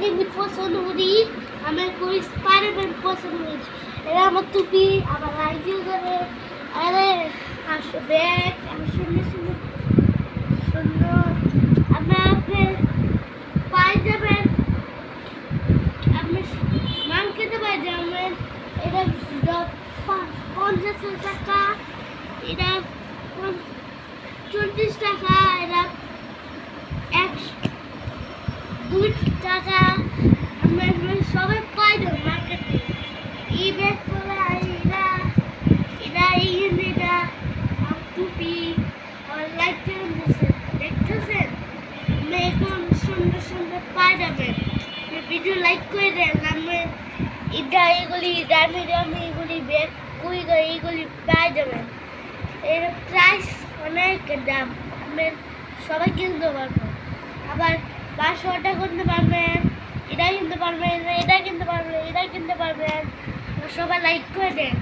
কিন্তু পছন্দ করি, আমার করি স্পাইডারম্যান পছন্দ করি। এরা আমার টুপি আমার রাইডিং করে, আরে আসো ব্যাগ আমার সুন্দর সুন্দর সুন্দর। আপনি পাই যাবেন, আপনি মান খেতে পাই যাবেন। এটা 50 টাকা, এটা 40 টাকা, এটা 2 টাকা। আমরা সবাই পাই যাবেন মার্কেটে। এই ব্যাগ করে এটা এটা এটা টুপি আর লাইট দেখতেছেন। আমরা এখন সুন্দর সুন্দর পাই যাবেন। ভিডিও লাইক করে দেন। আমরা এটা এগুলি দামি দামি এগুলি ব্যাগ কুই এইগুলি পাই যাবেন। এর প্রাইস অনেক দাম, আপনার সবাই কিনতে পারবেন। আবার 500 কিনতে পারবেন, এটা কিনতে পারবেন, এটা কিনতে পারবেন, এটা কিনতে পারবেন। সবাই লাইক করে দেন।